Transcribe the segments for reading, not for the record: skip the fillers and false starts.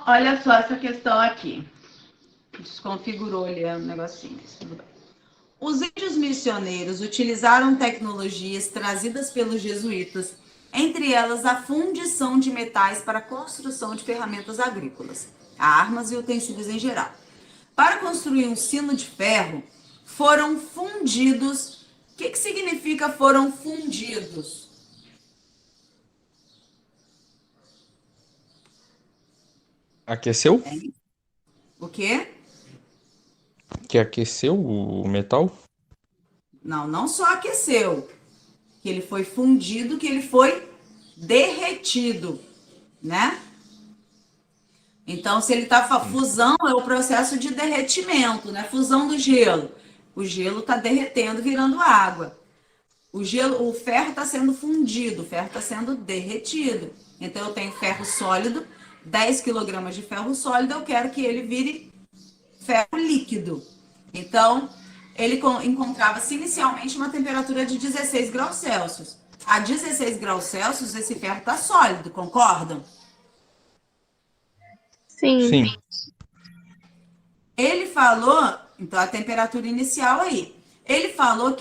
olha só essa questão aqui. Desconfigurou ali o negocinho, mas tudo bem. Os índios missioneiros utilizaram tecnologias trazidas pelos jesuítas, entre elas a fundição de metais para a construção de ferramentas agrícolas, armas e utensílios em geral. Para construir um sino de ferro, foram fundidos. O que significa foram fundidos? Aqueceu? O quê? Que aqueceu o metal? Não, não só aqueceu, que ele foi fundido, que ele foi derretido, né? Então, se ele está fusão, é o processo de derretimento, né? Fusão do gelo. O gelo está derretendo, virando água. O ferro está sendo fundido, o ferro está sendo derretido. Então, eu tenho ferro sólido, 10 quilogramas de ferro sólido, eu quero que ele vire ferro líquido. Então, ele encontrava-se inicialmente uma temperatura de 16 graus Celsius. A 16 graus Celsius, esse ferro está sólido, concordam? Sim. Sim. Ele falou, então a temperatura inicial aí, ele falou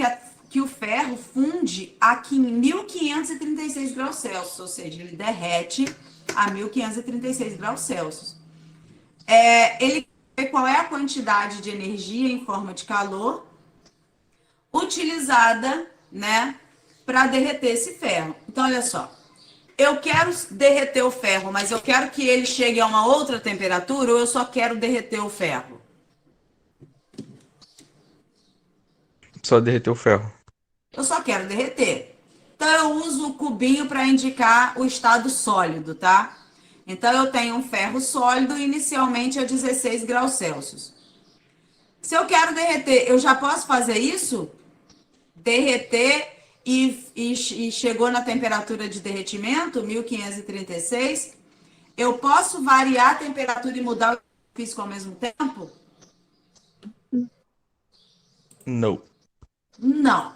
que o ferro funde aqui em 1536 graus Celsius, ou seja, ele derrete a 1536 graus Celsius. Ele vê qual é a quantidade de energia em forma de calor utilizada, né, para derreter esse ferro. Então, olha só, eu quero derreter o ferro, mas eu quero que ele chegue a uma outra temperatura ou eu só quero derreter o ferro? Só derreteu o ferro. Eu só quero derreter. Então, eu uso o cubinho para indicar o estado sólido, tá? Então, eu tenho um ferro sólido inicialmente a 16 graus Celsius. Se eu quero derreter, eu já posso fazer isso? Derreter e chegou na temperatura de derretimento, 1536. Eu posso variar a temperatura e mudar o físico ao mesmo tempo? Não. Não.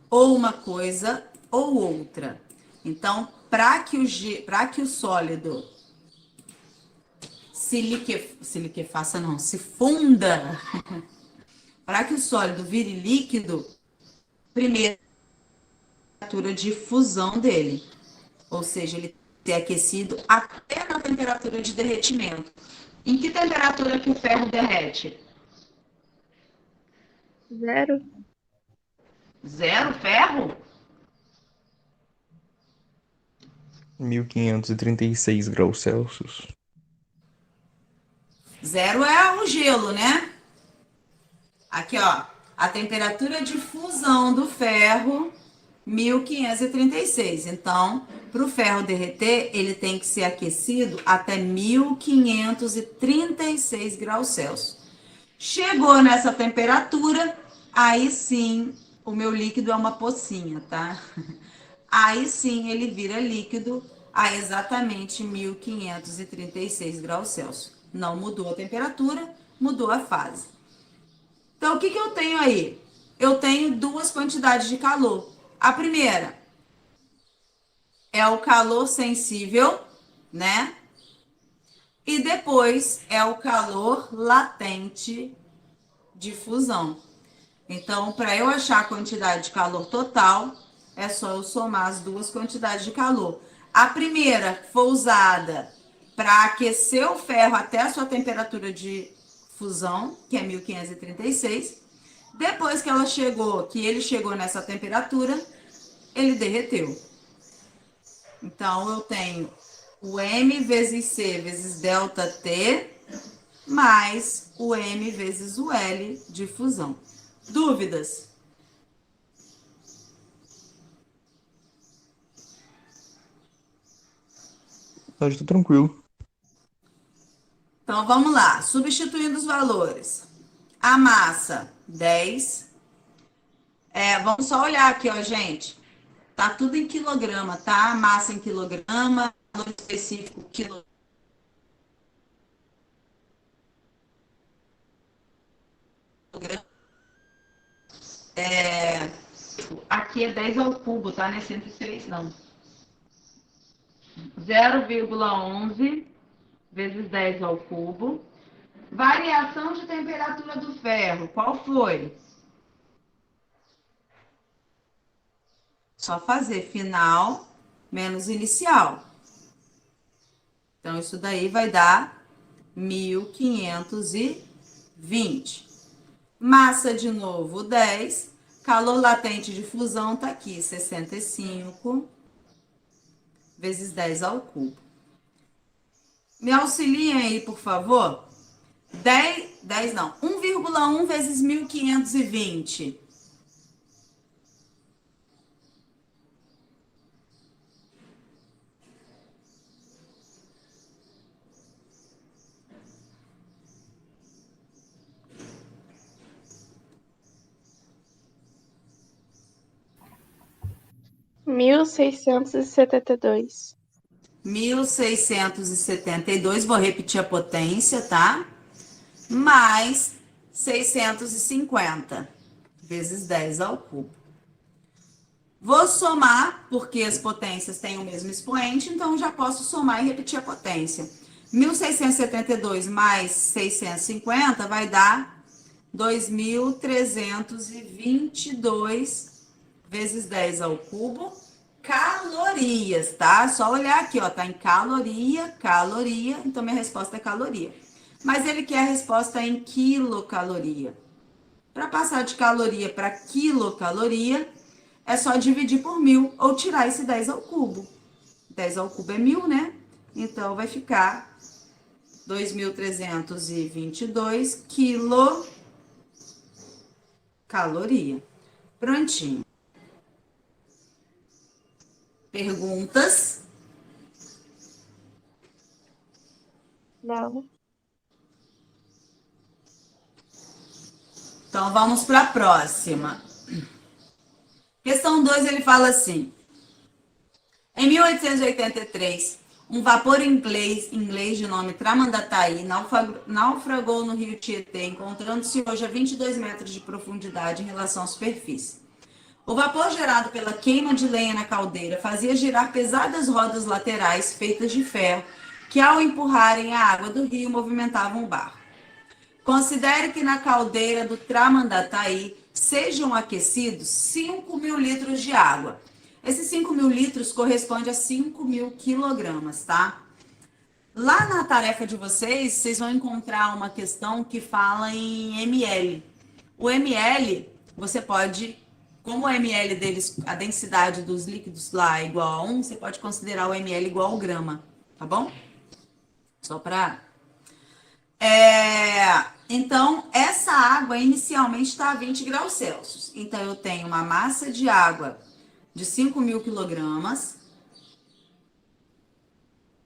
Ou uma coisa ou outra. Então, para que o sólido se funda, para que o sólido vire líquido, primeiro a temperatura de fusão dele, ou seja, ele ser aquecido até na temperatura de derretimento. Em que temperatura que o ferro derrete? 0. Zero ferro? 1536 graus Celsius. Zero é o gelo, né? Aqui, ó, a temperatura de fusão do ferro, 1536. Então, para o ferro derreter, ele tem que ser aquecido até 1536 graus Celsius. Chegou nessa temperatura, aí sim, o meu líquido é uma pocinha, tá? Aí sim, ele vira líquido a exatamente 1536 graus Celsius. Não mudou a temperatura, mudou a fase. Então, o que eu tenho aí? Eu tenho duas quantidades de calor. A primeira é o calor sensível, né? E depois é o calor latente de fusão. Então, para eu achar a quantidade de calor total, é só eu somar as duas quantidades de calor. A primeira foi usada para aquecer o ferro até a sua temperatura de fusão, que é 1536. Depois que ele chegou nessa temperatura, ele derreteu. Então, eu tenho o M vezes C vezes delta T, mais o M vezes o L de fusão. Dúvidas? Tá, tá tranquilo. Então, vamos lá. Substituindo os valores. A massa, 10. Vamos só olhar aqui, ó, gente. Tá tudo em quilograma, tá? Massa em quilograma, valor específico, quilograma. Aqui é 10 ao cubo, tá? Não é 106, não. 0,11 vezes 10 ao cubo. Variação de temperatura do ferro, qual foi? Só fazer final menos inicial. Então, isso daí vai dar 1520. Massa de novo, 10. Calor latente de fusão tá aqui, 65 vezes 10 ao cubo. Me auxiliem aí, por favor. 10 não, 1,1 vezes 1520. Mil seiscentos e setenta e dois. 1672, vou repetir a potência, tá? Mais 650 vezes 10 ao cubo. Vou somar, porque as potências têm o mesmo expoente, então já posso somar e repetir a potência. 1672 mais 650 vai dar 2.322 vezes 10 ao cubo, calorias, tá? Só olhar aqui, ó, tá em caloria, então minha resposta é caloria. Mas ele quer a resposta em quilocaloria. Para passar de caloria para quilocaloria, é só dividir por 1000 ou tirar esse 10 ao cubo. 10 ao cubo é 1000, né? Então, vai ficar 2.322 quilocaloria. Prontinho. Perguntas? Não. Então, vamos para a próxima. Questão 2, ele fala assim. Em 1883, um vapor inglês de nome Tramandatai naufragou no rio Tietê, encontrando-se hoje a 22 metros de profundidade em relação à superfície. O vapor gerado pela queima de lenha na caldeira fazia girar pesadas rodas laterais feitas de ferro, que ao empurrarem a água do rio movimentavam o barco. Considere que na caldeira do Tramandatai sejam aquecidos 5.000 litros de água. Esses 5.000 litros corresponde a 5.000 quilogramas, tá? Lá na tarefa de vocês, vocês vão encontrar uma questão que fala em ml. O ml, você pode, como o ml deles, a densidade dos líquidos lá é igual a 1, você pode considerar o ml igual ao grama, tá bom? Só para... Então, essa água inicialmente está a 20 graus Celsius. Então, eu tenho uma massa de água de 5.000 quilogramas.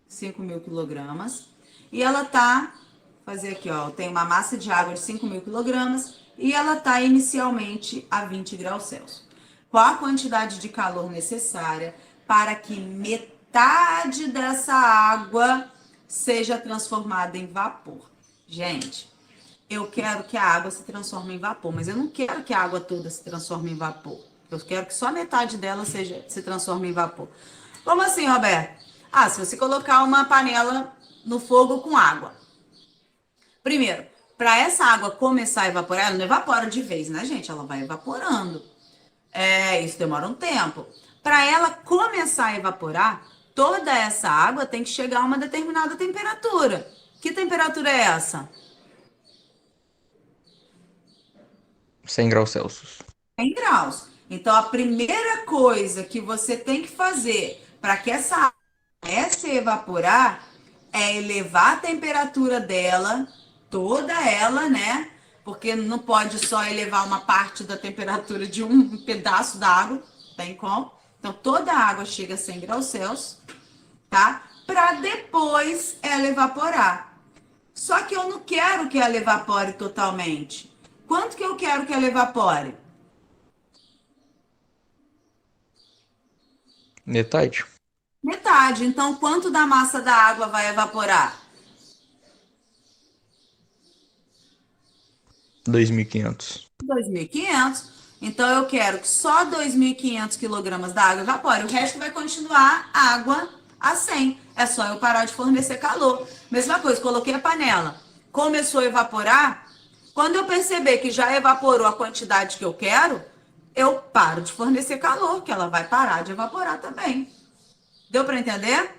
5.000 quilogramas. E ela tá, fazer aqui, ó, tem uma massa de água de 5.000 quilogramas e ela tá inicialmente a 20 graus Celsius. Qual a quantidade de calor necessária para que metade dessa água seja transformada em vapor? Gente, eu quero que a água se transforme em vapor, mas eu não quero que a água toda se transforme em vapor. Eu quero que só metade dela se transforme em vapor. Como assim, Roberto? Ah, se você colocar uma panela no fogo com água. Primeiro, para essa água começar a evaporar, ela não evapora de vez, né, gente? Ela vai evaporando. Isso demora um tempo. Para ela começar a evaporar, toda essa água tem que chegar a uma determinada temperatura. Que temperatura é essa? 100 graus Celsius. 100 graus. Então, a primeira coisa que você tem que fazer para que essa água comece a evaporar é elevar a temperatura dela, toda ela, né? Porque não pode só elevar uma parte da temperatura de um pedaço d'água, tem como? Então, toda a água chega a 100 graus Celsius, tá? Para depois ela evaporar. Só que eu não quero que ela evapore totalmente. Quanto que eu quero que ela evapore? Metade. Metade. Então, quanto da massa da água vai evaporar? 2.500. 2.500. Então, eu quero que só 2.500 quilogramas da água evapore. O resto vai continuar água a 100. É só eu parar de fornecer calor. Mesma coisa, coloquei a panela, começou a evaporar. Quando eu perceber que já evaporou a quantidade que eu quero, eu paro de fornecer calor, que ela vai parar de evaporar também. Deu para entender?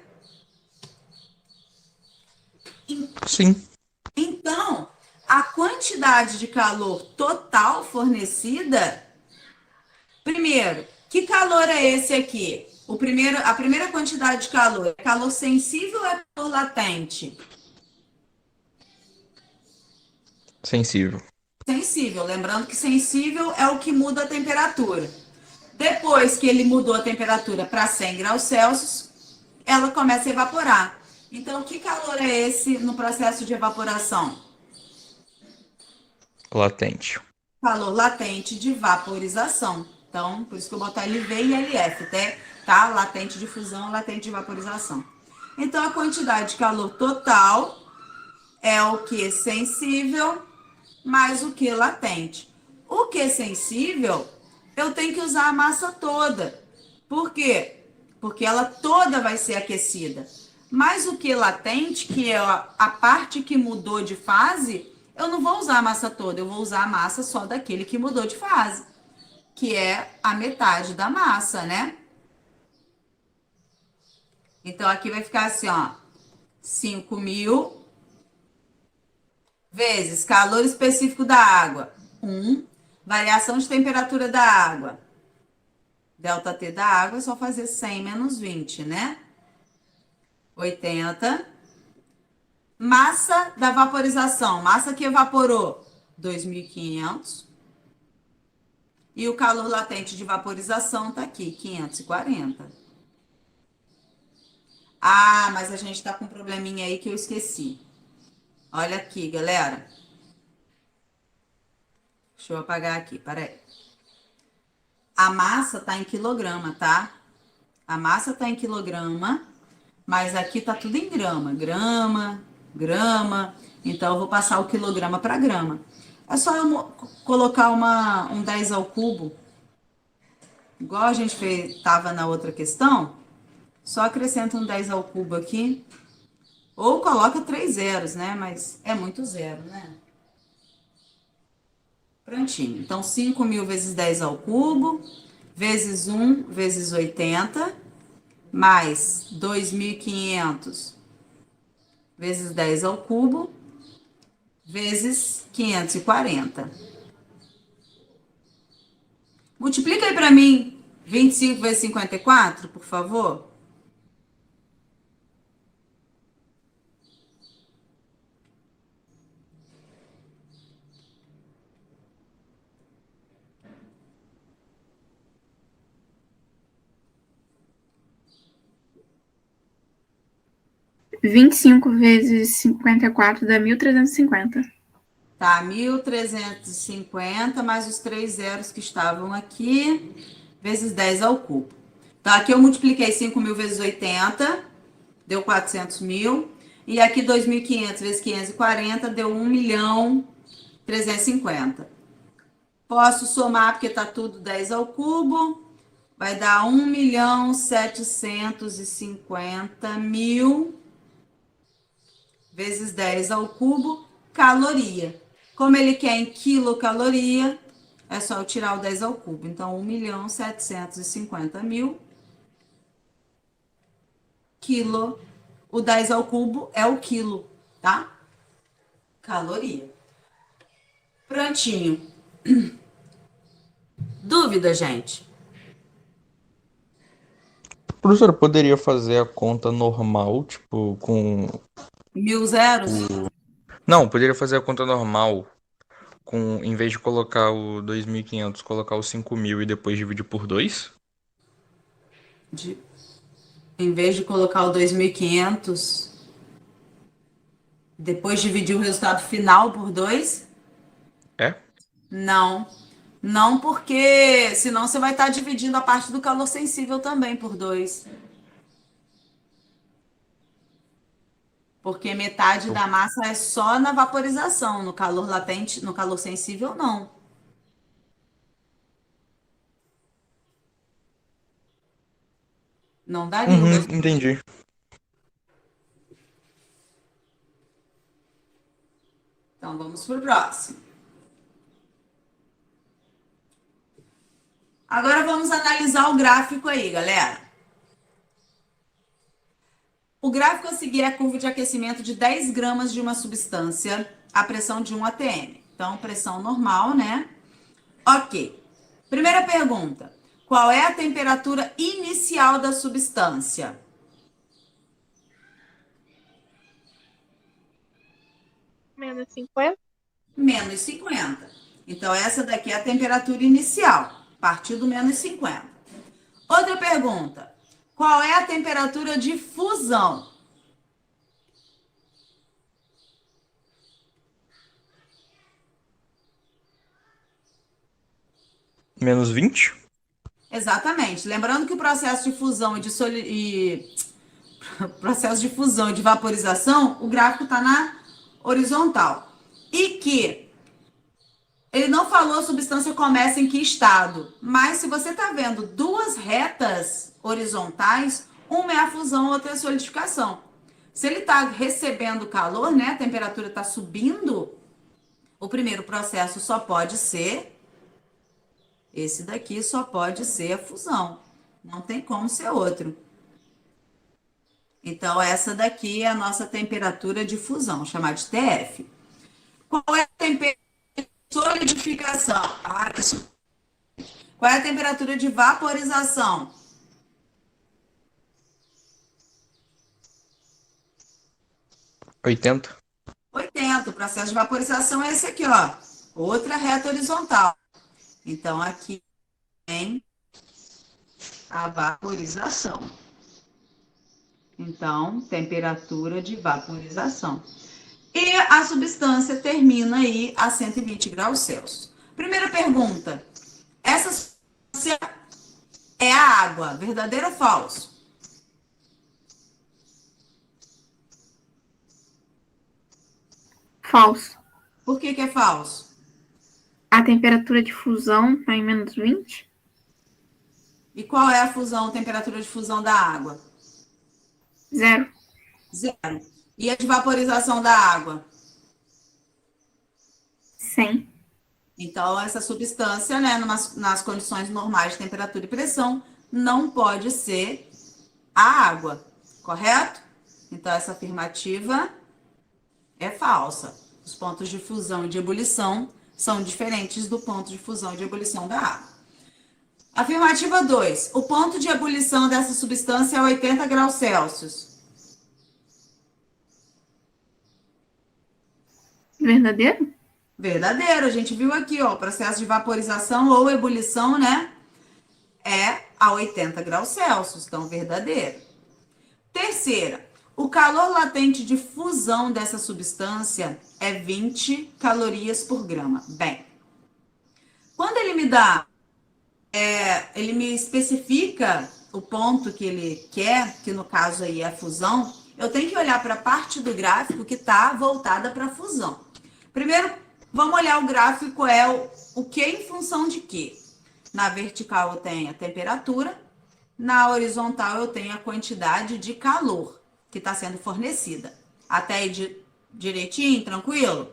Sim. Então, a quantidade de calor total fornecida, primeiro, que calor é esse aqui? A primeira quantidade de calor é calor sensível ou é calor latente? Sensível. Sensível. Lembrando que sensível é o que muda a temperatura. Depois que ele mudou a temperatura para 100 graus Celsius, ela começa a evaporar. Então, que calor é esse no processo de evaporação? Latente. Calor latente de vaporização. Então, por isso que eu boto LV e LF, tá? Latente de fusão, latente de vaporização. Então, a quantidade de calor total é o que sensível mais o que latente. O que sensível, eu tenho que usar a massa toda. Por quê? Porque ela toda vai ser aquecida. Mas o que latente, que é a parte que mudou de fase, eu não vou usar a massa toda, eu vou usar a massa só daquele que mudou de fase, que é a metade da massa, né? Então aqui vai ficar assim, ó, 5.000 vezes calor específico da água, 1, variação de temperatura da água, delta T da água é só fazer 100 menos 20, né? 80. Massa da vaporização, massa que evaporou, 2.500. E o calor latente de vaporização tá aqui, 540. Ah, mas a gente tá com um probleminha aí que eu esqueci. Olha aqui, galera. Deixa eu apagar aqui, peraí. A massa tá em quilograma, tá? A massa tá em quilograma, mas aqui tá tudo em grama. Grama, grama. Então, eu vou passar o quilograma para grama. É só eu colocar um 10 ao cubo, igual a gente fez, tava na outra questão. Só acrescenta um 10 ao cubo aqui. Ou coloca 3 zeros, né? Mas é muito zero, né? Prontinho. Então, 5.000 vezes 10 ao cubo, vezes 1, vezes 80, mais 2.500 vezes 10 ao cubo, vezes 540. Multiplica aí para mim 25 vezes 54, por favor. Vinte e cinco vezes 54 dá 1.350. Tá, 1.350 mais os 3 zeros que estavam aqui, vezes 10 ao cubo. Então, aqui eu multipliquei 5.000 vezes 80, deu 400.000. E aqui 2.500 vezes 540 deu 1.350.000. Posso somar porque tá tudo 10 ao cubo. Vai dar 1.750.000 vezes 10 ao cubo, caloria. Como ele quer em quilocaloria, é só eu tirar o 10 ao cubo. Então, 1.750.000 quilo. O 10 ao cubo é o quilo, tá? Caloria. Prontinho. Dúvida, gente? Professor, poderia fazer a conta normal, tipo, com. 1.000 zeros? Não, poderia fazer a conta normal com, em vez de colocar o 2.500, colocar o 5.000 e depois dividir por 2? Em vez de colocar o 2.500, depois dividir o resultado final por 2? É? Não. Não, porque senão você vai estar dividindo a parte do calor sensível também por 2. Porque metade da massa é só na vaporização, no calor latente, no calor sensível, não. Não daria o Uhum, resultado. entendi. Então, vamos para o próximo. Agora vamos analisar o gráfico aí, galera. O gráfico a seguir é a curva de aquecimento de 10 gramas de uma substância à pressão de 1 atm. Então, pressão normal, né? Ok. Primeira pergunta. Qual é a temperatura inicial da substância? Menos 50. Menos 50. Então, essa daqui é a temperatura inicial, a partir do menos 50. Outra pergunta. Qual é a temperatura de fusão? Menos 20? Exatamente. Lembrando que o processo de fusão processo de fusão e de vaporização, o gráfico está na horizontal. E que ele não falou a substância começa em que estado, mas se você está vendo duas retas horizontais, uma é a fusão, outra é a solidificação. Se ele está recebendo calor, né, a temperatura está subindo, o primeiro processo só pode ser esse daqui, só pode ser a fusão. Não tem como ser outro. Então, essa daqui é a nossa temperatura de fusão, chamada de TF. Qual é a temperatura de solidificação? Qual é a temperatura de vaporização? Oitenta. 80. O processo de vaporização é esse aqui, ó. Outra reta horizontal. Então, aqui tem a vaporização. Então, temperatura de vaporização. E a substância termina aí a 120 graus Celsius. Primeira pergunta. Essa substância é a água, verdadeiro ou falso? Falso. Por que é falso? A temperatura de fusão está em menos 20? E qual é a fusão, temperatura de fusão da água? 0. 0. E a de vaporização da água? 100. Então, essa substância, né, nas condições normais de temperatura e pressão, não pode ser a água, correto? Então, essa afirmativa é falsa. Os pontos de fusão e de ebulição são diferentes do ponto de fusão e de ebulição da água. Afirmativa 2. O ponto de ebulição dessa substância é 80 graus Celsius. Verdadeiro? Verdadeiro. A gente viu aqui, ó, o processo de vaporização ou ebulição, né, é a 80 graus Celsius. Então, verdadeiro. Terceira. O calor latente de fusão dessa substância é 20 calorias por grama. Bem, quando ele me dá, ele me especifica o ponto que ele quer, que no caso aí é a fusão, eu tenho que olhar para a parte do gráfico que está voltada para a fusão. Primeiro, vamos olhar o gráfico, o que em função de quê? Na vertical eu tenho a temperatura, na horizontal eu tenho a quantidade de calor que está sendo fornecida. Até aí direitinho, tranquilo?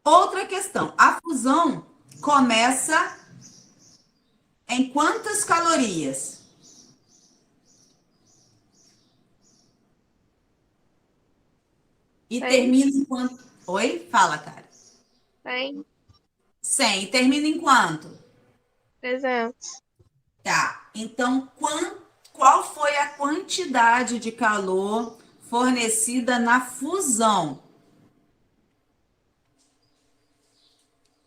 Outra questão. A fusão começa em quantas calorias? E 100. termina em quanto? Oi? Fala, cara. 100. 100. E termina em quanto? 300. Tá. Então, qual foi a quantidade de calor fornecida na fusão?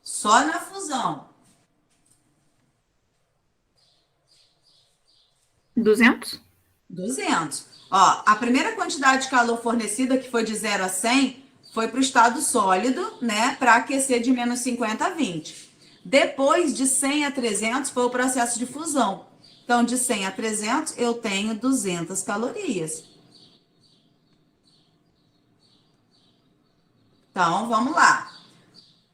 Só na fusão. 200? 200. Ó, a primeira quantidade de calor fornecida, que foi de 0 a 100, foi para o estado sólido, né, para aquecer de menos 50 a 20. Depois, de 100 a 300, foi o processo de fusão. Então, de 100 a 300, eu tenho 200 calorias. Então, vamos lá.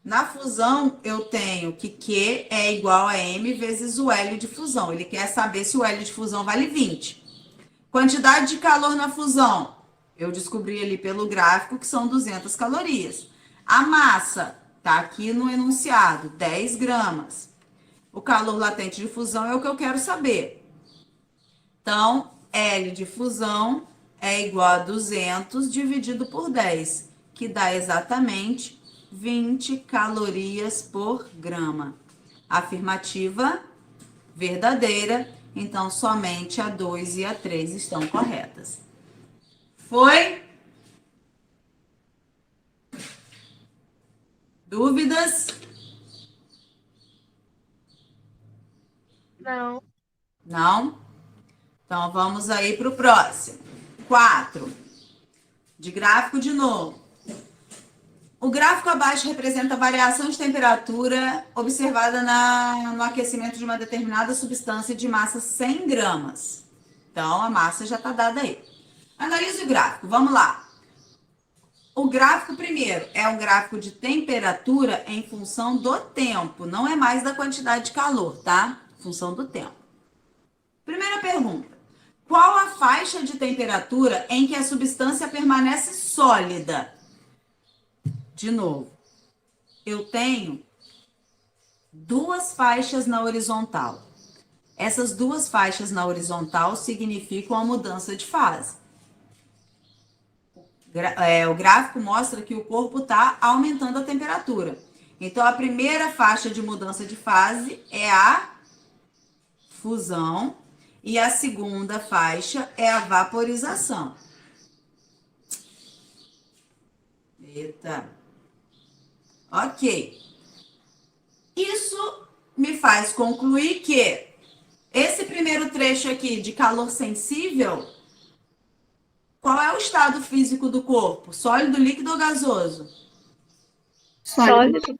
Na fusão, eu tenho que Q é igual a M vezes o L de fusão. Ele quer saber se o L de fusão vale 20. Quantidade de calor na fusão. Eu descobri ali pelo gráfico que são 200 calorias. A massa está aqui no enunciado, 10 gramas. O calor latente de fusão é o que eu quero saber. Então, L de fusão é igual a 200 dividido por 10, que dá exatamente 20 calorias por grama. Afirmativa, verdadeira. Então, somente a 2 e a 3 estão corretas. Foi? Dúvidas? Não. Não? Então, vamos aí para o próximo. 4. De gráfico de novo. O gráfico abaixo representa a variação de temperatura observada no aquecimento de uma determinada substância de massa 100 gramas. Então, a massa já está dada aí. Analise o gráfico, vamos lá. O gráfico primeiro é um gráfico de temperatura em função do tempo, não é mais da quantidade de calor, tá? Função do tempo. Primeira pergunta. Qual a faixa de temperatura em que a substância permanece sólida? De novo, eu tenho duas faixas na horizontal. Essas duas faixas na horizontal significam a mudança de fase. O gráfico mostra que o corpo está aumentando a temperatura. Então, a primeira faixa de mudança de fase é a fusão e a segunda faixa é a vaporização. Eita. Ok. Isso me faz concluir que esse primeiro trecho aqui de calor sensível, qual é o estado físico do corpo? Sólido, líquido ou gasoso? Sólido.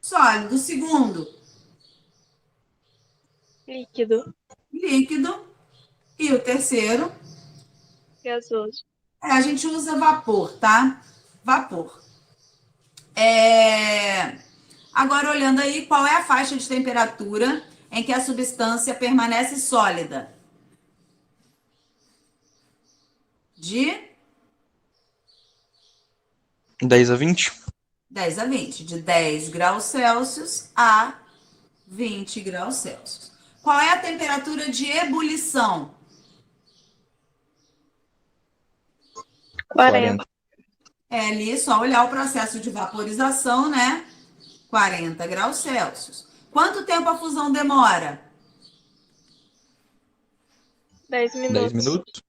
Sólido. Segundo, Líquido. líquido. E o terceiro, Gasoso. a gente usa vapor, tá? Vapor. Agora, olhando aí, qual é a faixa de temperatura em que a substância permanece sólida? De 10 a 20? 10 a 20. De 10 graus Celsius a 20 graus Celsius. Qual é a temperatura de ebulição? 40. É ali só olhar o processo de vaporização, né? 40 graus Celsius. Quanto tempo a fusão demora? 10 10 minutos. minutos?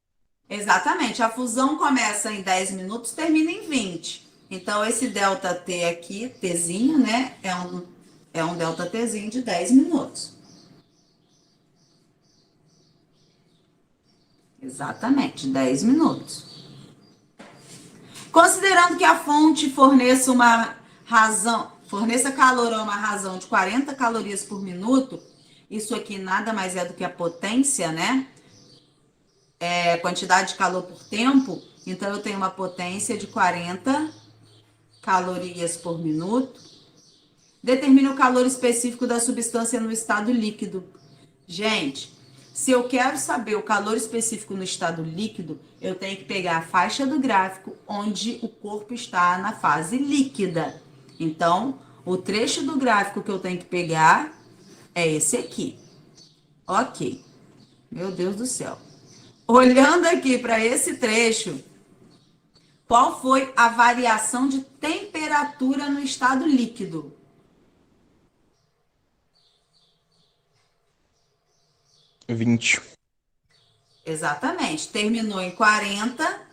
Exatamente. A fusão começa em 10 minutos, termina em 20. Então, esse delta T aqui, Tzinho, né? É um delta Tzinho de 10 minutos. Exatamente, 10 minutos. Considerando que a fonte forneça calor a uma razão de 40 calorias por minuto, isso aqui nada mais é do que a potência, né? Quantidade de calor por tempo. Então, eu tenho uma potência de 40 calorias por minuto. Determine o calor específico da substância no estado líquido. Gente, se eu quero saber o calor específico no estado líquido, eu tenho que pegar a faixa do gráfico onde o corpo está na fase líquida. Então, o trecho do gráfico que eu tenho que pegar é esse aqui. Ok. Meu Deus do céu. Olhando aqui para esse trecho, qual foi a variação de temperatura no estado líquido? Vinte. Exatamente. Terminou em 40,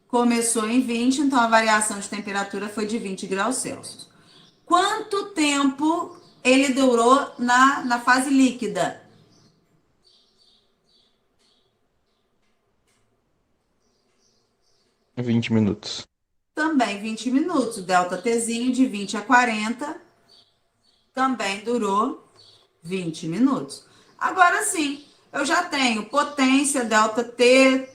começou em 20, então a variação de temperatura foi de 20 graus Celsius. Quanto tempo ele durou na fase líquida? Vinte minutos. Também 20 minutos. O delta Tzinho de 20 a 40 também durou 20 minutos. Agora sim, eu já tenho potência, delta T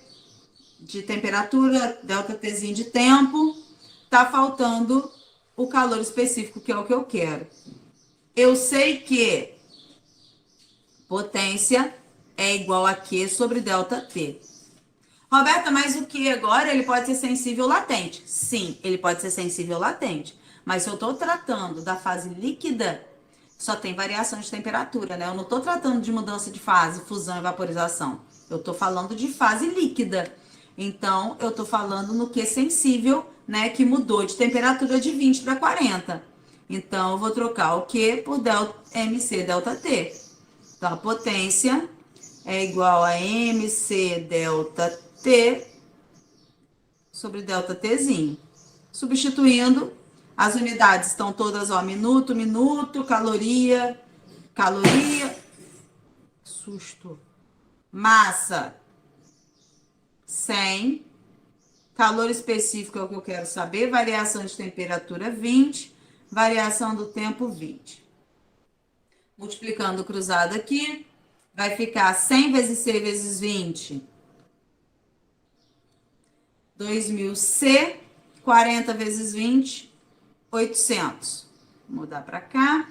de temperatura, delta Tzinho de tempo. Tá faltando o calor específico, que é o que eu quero. Eu sei que potência é igual a Q sobre delta T. Roberta, mas o que agora? Ele pode ser sensível latente. Sim, ele pode ser sensível latente. Mas se eu estou tratando da fase líquida, só tem variação de temperatura, né? Eu não estou tratando de mudança de fase, fusão e vaporização. Eu estou falando de fase líquida. Então, eu estou falando no que é sensível, né? Que mudou de temperatura de 20 para 40. Então, eu vou trocar o Q por MC delta T. Então, a potência é igual a MC delta T sobre delta Tzinho. Substituindo, as unidades estão todas, ó, minuto, minuto, caloria, caloria, susto, massa, 100, calor específico é o que eu quero saber, variação de temperatura 20, variação do tempo 20. Multiplicando o cruzado aqui, vai ficar 100 vezes C vezes 20, 2000C, 40 vezes 20, 800. Vou mudar para cá.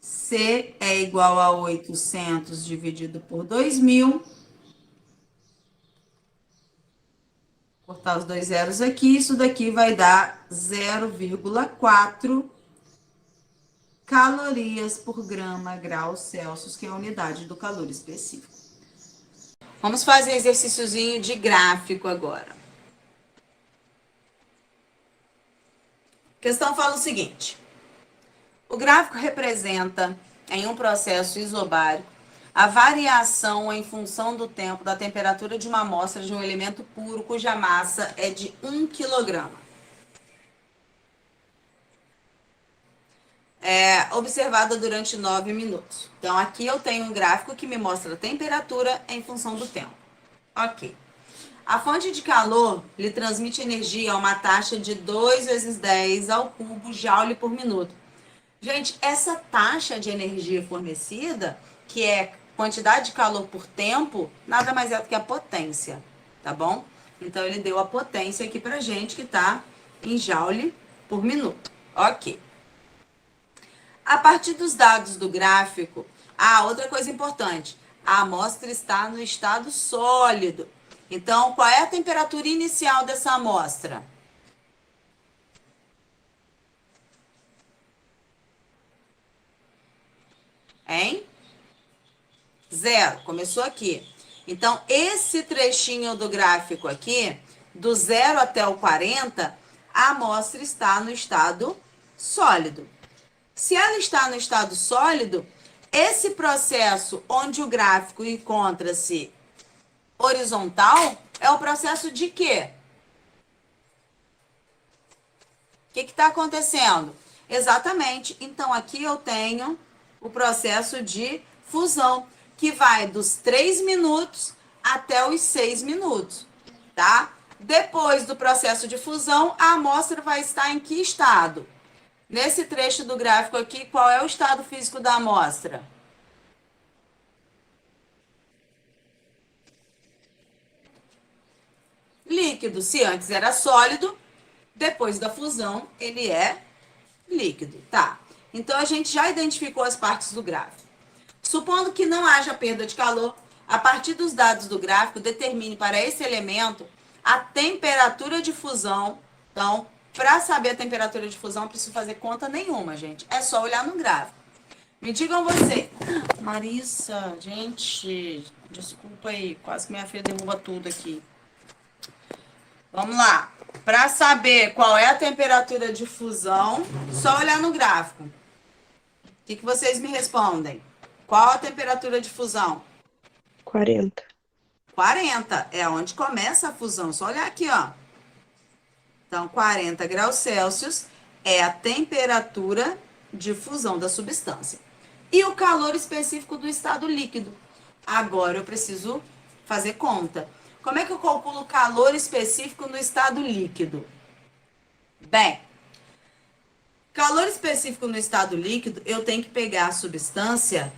C é igual a 800 dividido por 2000. Cortar os dois zeros aqui. Isso daqui vai dar 0,4 calorias por grama grau Celsius, que é a unidade do calor específico. Vamos fazer exercíciozinho de gráfico agora. A questão fala o seguinte: o gráfico representa, em um processo isobárico, a variação em função do tempo da temperatura de uma amostra de um elemento puro cuja massa é de 1 kg. Observada durante 9 minutos. Então, aqui eu tenho um gráfico que me mostra a temperatura em função do tempo. Ok. A fonte de calor lhe transmite energia a uma taxa de 2 vezes 10 ao cubo joule por minuto. Gente, essa taxa de energia fornecida, que é quantidade de calor por tempo, nada mais é do que a potência, tá bom? Então, ele deu a potência aqui pra gente, que tá em joule por minuto. Ok. A partir dos dados do gráfico, outra coisa importante, a amostra está no estado sólido. Então, qual é a temperatura inicial dessa amostra? Hein? 0. Começou aqui. Então, esse trechinho do gráfico aqui, do 0 até o 40, a amostra está no estado sólido. Se ela está no estado sólido, esse processo onde o gráfico encontra-se horizontal é o processo de quê? O que está acontecendo? Exatamente. Então, aqui eu tenho o processo de fusão, que vai dos 3 minutos até os 6 minutos, tá? Depois do processo de fusão, a amostra vai estar em que estado? Nesse trecho do gráfico aqui, qual é o estado físico da amostra? Líquido. Se antes era sólido, depois da fusão, ele é líquido, tá? Então, a gente já identificou as partes do gráfico. Supondo que não haja perda de calor, a partir dos dados do gráfico, determine para esse elemento a temperatura de fusão. Então, para saber a temperatura de fusão, não preciso fazer conta nenhuma, gente. É só olhar no gráfico. Me digam você. Marissa, gente, desculpa aí, quase que minha filha derruba tudo aqui. Vamos lá. Para saber qual é a temperatura de fusão, só olhar no gráfico. O que vocês me respondem? Qual a temperatura de fusão? 40. 40 é onde começa a fusão. Só olhar aqui, ó. Então, 40 graus Celsius é a temperatura de fusão da substância. E o calor específico do estado líquido? Agora eu preciso fazer conta. Como é que eu calculo o calor específico no estado líquido? Bem, calor específico no estado líquido, eu tenho que pegar a substância,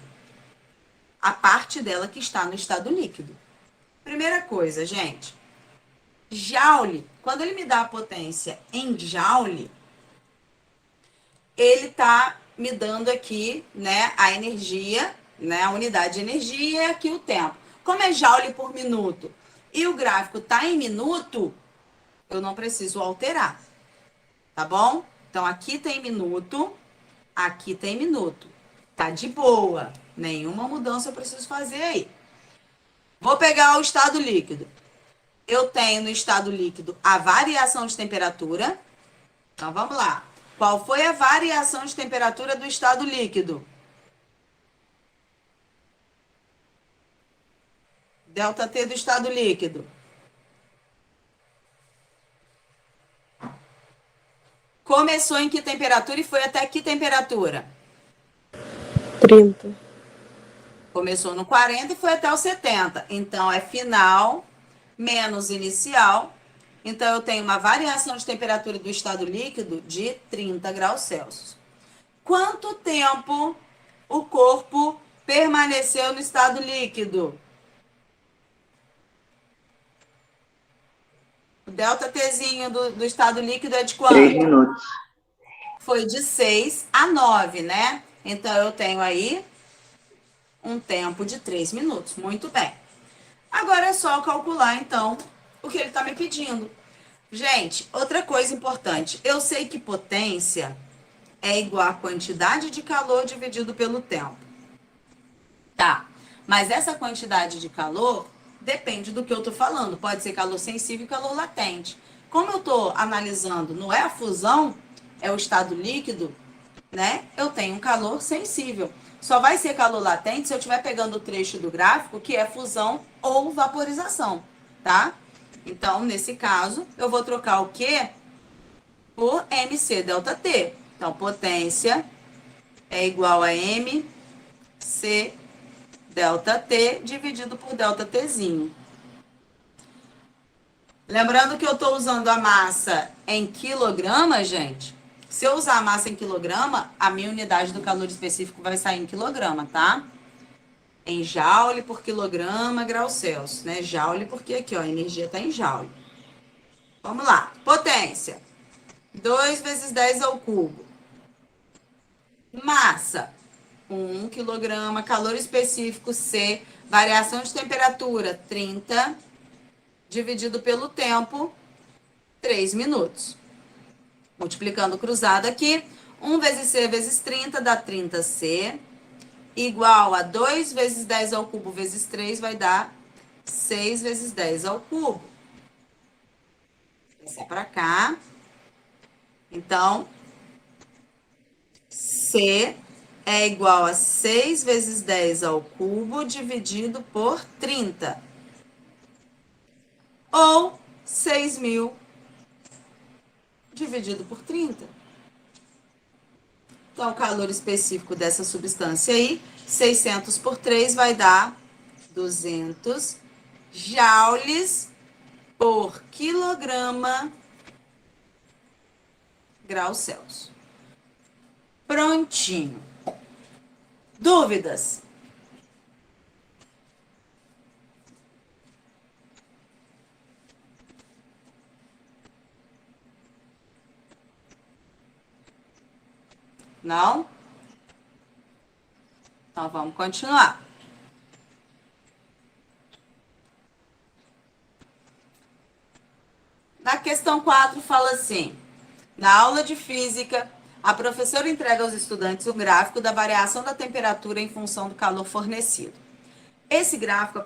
a parte dela que está no estado líquido. Primeira coisa, gente, joule, quando ele me dá a potência em joule, ele está me dando aqui, né, a energia, né, a unidade de energia e aqui o tempo. Como é joule por minuto? e o gráfico está em minuto, eu não preciso alterar, tá bom? Então, aqui tem minuto, aqui tem minuto. Tá de boa, nenhuma mudança eu preciso fazer aí. Vou pegar o estado líquido. Eu tenho no estado líquido a variação de temperatura. Então, vamos lá. Qual foi a variação de temperatura do estado líquido? ΔT do estado líquido. Começou em que temperatura e foi até que temperatura? 30. Começou no 40 e foi até o 70. Então, é final menos inicial. Então, eu tenho uma variação de temperatura do estado líquido de 30 graus Celsius. Quanto tempo o corpo permaneceu no estado líquido? O ΔTzinho do estado líquido é de quanto? 3 minutos. Foi de 6 a 9, né? Então, eu tenho aí um tempo de 3 minutos. Muito bem. Agora é só calcular, então, o que ele está me pedindo. Gente, outra coisa importante. Eu sei que potência é igual a quantidade de calor dividido pelo tempo. Tá, mas essa quantidade de calor depende do que eu estou falando. Pode ser calor sensível e calor latente. Como eu estou analisando, não é a fusão, é o estado líquido, né? Eu tenho um calor sensível. Só vai ser calor latente se eu estiver pegando o trecho do gráfico que é fusão ou vaporização, tá? Então, nesse caso, eu vou trocar o quê? Por MC ΔT. Então, potência é igual a MC ΔT dividido por ΔTzinho. Lembrando que eu estou usando a massa em quilograma, gente. Se eu usar a massa em quilograma, a minha unidade do calor específico vai sair em quilograma, tá? Em joule por quilograma, graus Celsius, né? Joule porque aqui, ó, a energia está em joule. Vamos lá. Potência. 2 vezes 10 ao cubo. Massa. 1 quilograma. Calor específico, C. Variação de temperatura, 30. Dividido pelo tempo, 3 minutos. Multiplicando cruzado aqui, 1 vezes C vezes 30 dá 30C, igual a 2 vezes 10 ao cubo vezes 3 vai dar 6 vezes 10 ao cubo. Esse é para cá. Então, C é igual a 6 vezes 10 ao cubo dividido por 30. Ou 6.000 dividido por 30. Então, o calor específico dessa substância aí, 600 por 3 vai dar 200 joules por quilograma graus Celsius. Prontinho. Dúvidas? Não? Então, vamos continuar. Na questão 4, fala assim: na aula de física, a professora entrega aos estudantes um gráfico da variação da temperatura em função do calor fornecido. Esse gráfico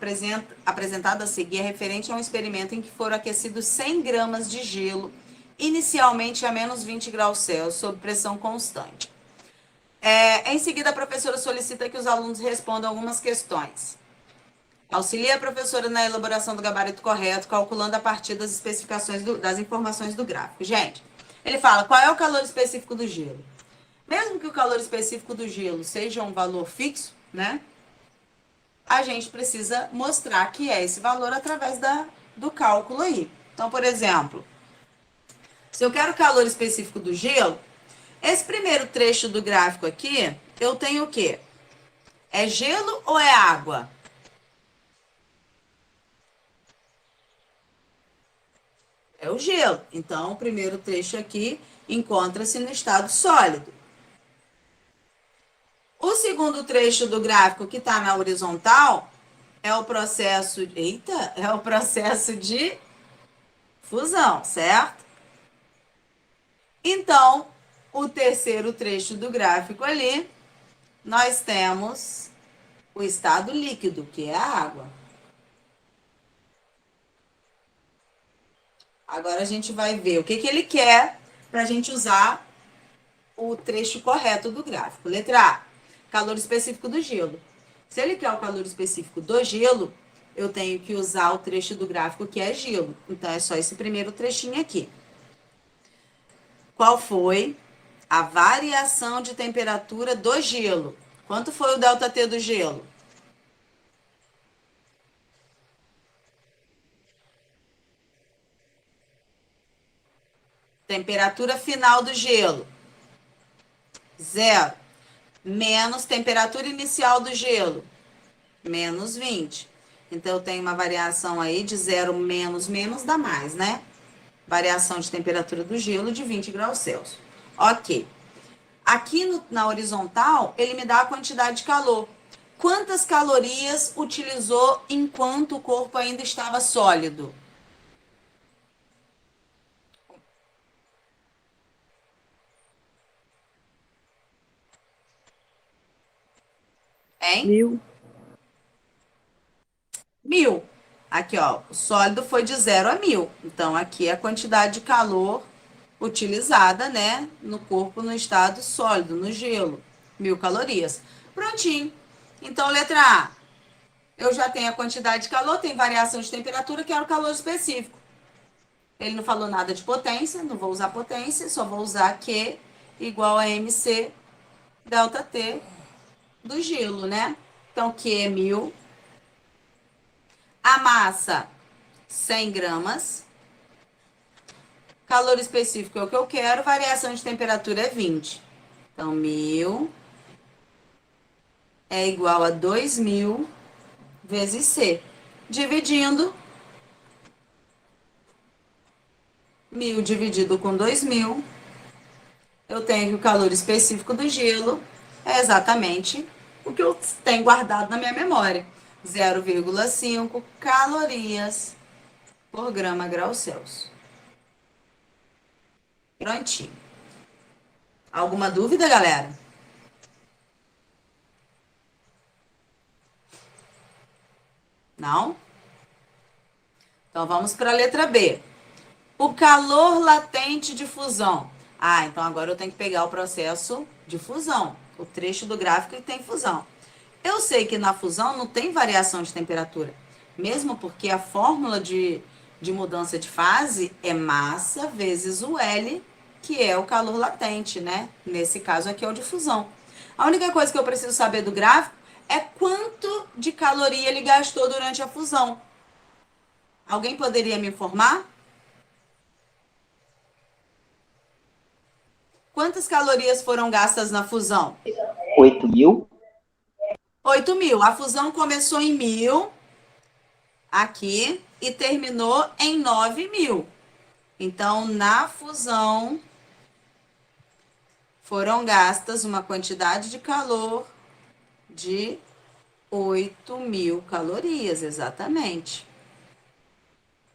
apresentado a seguir é referente a um experimento em que foram aquecidos 100 gramas de gelo, inicialmente a menos 20 graus Celsius, sob pressão constante. Em seguida, a professora solicita que os alunos respondam algumas questões. Auxilia a professora na elaboração do gabarito correto, calculando a partir das especificações das informações do gráfico. Gente, ele fala qual é o calor específico do gelo. Mesmo que o calor específico do gelo seja um valor fixo, né? A gente precisa mostrar que é esse valor através do cálculo aí. Então, por exemplo, se eu quero o calor específico do gelo, esse primeiro trecho do gráfico aqui, eu tenho o quê? É gelo ou é água? É o gelo. Então, o primeiro trecho aqui encontra-se no estado sólido. O segundo trecho do gráfico, que está na horizontal, é o processo, eita, é o processo de fusão, certo? Então, o terceiro trecho do gráfico ali, nós temos o estado líquido, que é a água. Agora a gente vai ver o que ele quer para a gente usar o trecho correto do gráfico. Letra A, calor específico do gelo. Se ele quer o calor específico do gelo, eu tenho que usar o trecho do gráfico que é gelo. Então, é só esse primeiro trechinho aqui. Qual foi a variação de temperatura do gelo? Quanto foi o ΔT do gelo? Temperatura final do gelo. 0. Menos temperatura inicial do gelo. Menos 20. Então, eu tenho uma variação aí de 0 menos dá mais, né? Variação de temperatura do gelo de 20 graus Celsius. Ok. Aqui na horizontal, ele me dá a quantidade de calor. Quantas calorias utilizou enquanto o corpo ainda estava sólido? Hein? 1000. 1000. Aqui, ó, o sólido foi de 0 a 1000. Então, aqui é a quantidade de calor utilizada, né, no corpo no estado sólido, no gelo. 1000 calorias. Prontinho. Então, letra A. Eu já tenho a quantidade de calor, tem variação de temperatura, quero calor específico. Ele não falou nada de potência, não vou usar potência, só vou usar Q igual a MC ΔT do gelo, né? Então, Q é 1000. A massa, 100 gramas. Calor específico é o que eu quero, variação de temperatura é 20. Então, 1000 é igual a 2000 vezes C. Dividindo, 1000 dividido com 2000, eu tenho que o calor específico do gelo é exatamente o que eu tenho guardado na minha memória. 0,5 calorias por grama grau Celsius. Prontinho. Alguma dúvida, galera? Não? Então, vamos para a letra B. O calor latente de fusão. Ah, então agora eu tenho que pegar o processo de fusão. O trecho do gráfico que tem fusão. Eu sei que na fusão não tem variação de temperatura. Mesmo porque a fórmula de mudança de fase é massa vezes o L, que é o calor latente, né? Nesse caso aqui é o de fusão. A única coisa que eu preciso saber do gráfico é quanto de caloria ele gastou durante a fusão. Alguém poderia me informar? Quantas calorias foram gastas na fusão? 8.000. 8.000. A fusão começou em 1.000, aqui, e terminou em 9.000. Então, na fusão, foram gastas uma quantidade de calor de 8.000 calorias, exatamente.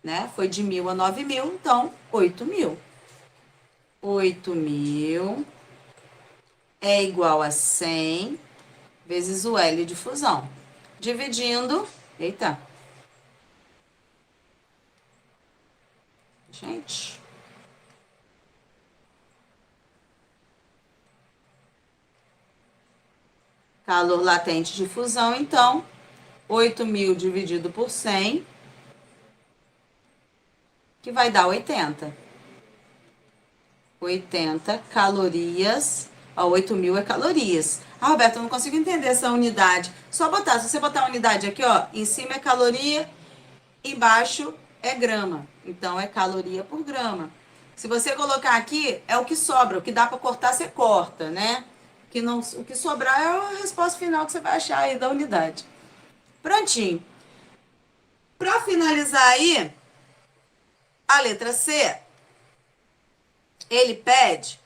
Né? Foi de 1.000 a 9.000, então, 8.000. 8.000 é igual a 100 vezes o L de fusão. Dividindo... Eita. Gente. Calor latente de fusão, então, 8.000 dividido por 100, que vai dar 80. 80 calorias. Ó, 8.000 é calorias. Ah, Roberto, eu não consigo entender essa unidade. Só botar, se você botar a unidade aqui, ó, em cima é caloria, embaixo é grama. Então, é caloria por grama. Se você colocar aqui, é o que sobra. O que dá para cortar, você corta, né? O que sobrar é a resposta final que você vai achar aí da unidade. Prontinho. Para finalizar aí, a letra C, ele pede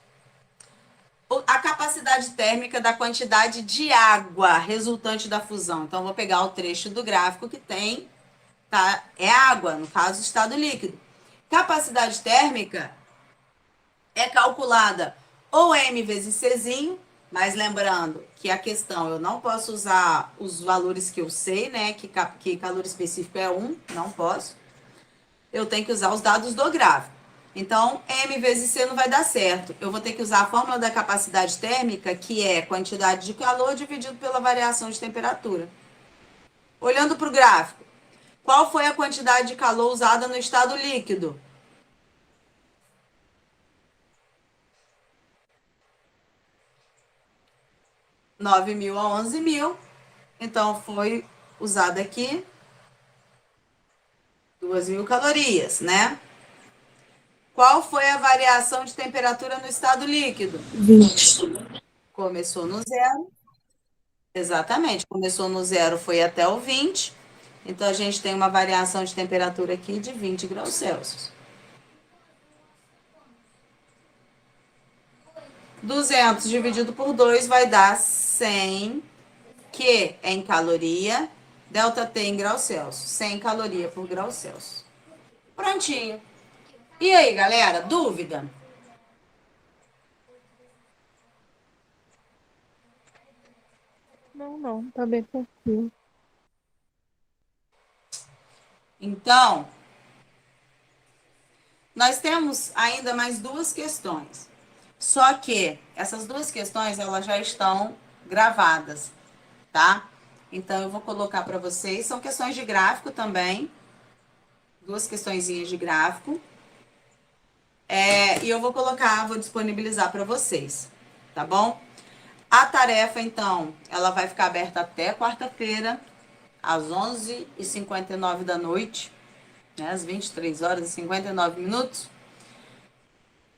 A capacidade térmica da quantidade de água resultante da fusão. Então, eu vou pegar o trecho do gráfico que tem, tá? É água, no caso, estado líquido. Capacidade térmica é calculada ou M vezes Czinho, mas lembrando que a questão, eu não posso usar os valores que eu sei, né? Que calor específico é 1, não posso. Eu tenho que usar os dados do gráfico. Então, M vezes C não vai dar certo. Eu vou ter que usar a fórmula da capacidade térmica, que é quantidade de calor dividido pela variação de temperatura. Olhando para o gráfico, qual foi a quantidade de calor usada no estado líquido? De 9.000 a 11.000. Então, foi usada aqui 2.000 calorias, né? Qual foi a variação de temperatura no estado líquido? 20. Começou no zero. Exatamente. Começou no zero, foi até o 20. Então, a gente tem uma variação de temperatura aqui de 20 graus Celsius. 200 dividido por 2 vai dar 100, que é em caloria, ΔT em graus Celsius. 100 caloria por grau Celsius. Prontinho. E aí, galera, dúvida? Não, tá bem tranquilo. Então, nós temos ainda mais duas questões. Só que essas duas questões, elas já estão gravadas, tá? Então, eu vou colocar para vocês. São questões de gráfico também. Duas questõezinhas de gráfico. E eu vou colocar, vou disponibilizar para vocês, tá bom? A tarefa, então, ela vai ficar aberta até quarta-feira, às 11h59 da noite, né? Às 23h59.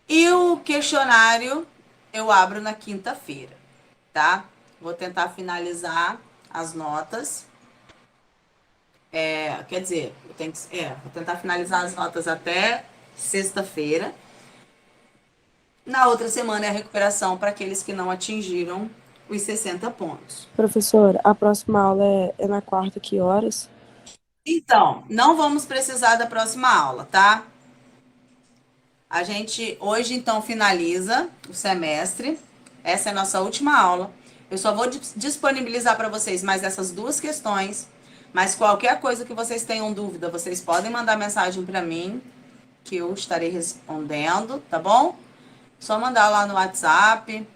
E o questionário eu abro na quinta-feira, tá? Vou tentar finalizar as notas. Quer dizer, vou tentar finalizar as notas até sexta-feira. Na outra semana é a recuperação para aqueles que não atingiram os 60 pontos. Professora, a próxima aula é na quarta, que horas? Então, não vamos precisar da próxima aula, tá? A gente hoje, então, finaliza o semestre. Essa é a nossa última aula. Eu só vou disponibilizar para vocês mais essas duas questões. Mas qualquer coisa que vocês tenham dúvida, vocês podem mandar mensagem para mim, que eu estarei respondendo, tá bom? Só mandar lá no WhatsApp.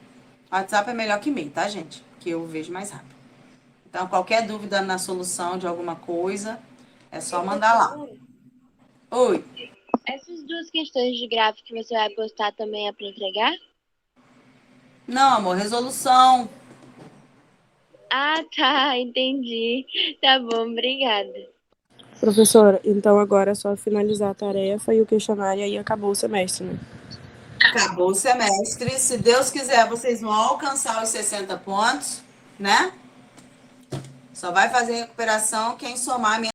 O WhatsApp é melhor que e-mail, tá, gente? Que eu vejo mais rápido. Então, qualquer dúvida na solução de alguma coisa, é só mandar lá. Oi. Essas duas questões de gráfico que você vai postar também é para entregar? Não, amor, resolução. Ah, tá, entendi. Tá bom, obrigada. Professora, então agora é só finalizar a tarefa e o questionário e aí acabou o semestre, né? Acabou o semestre. Se Deus quiser, vocês vão alcançar os 60 pontos, né? Só vai fazer recuperação quem somar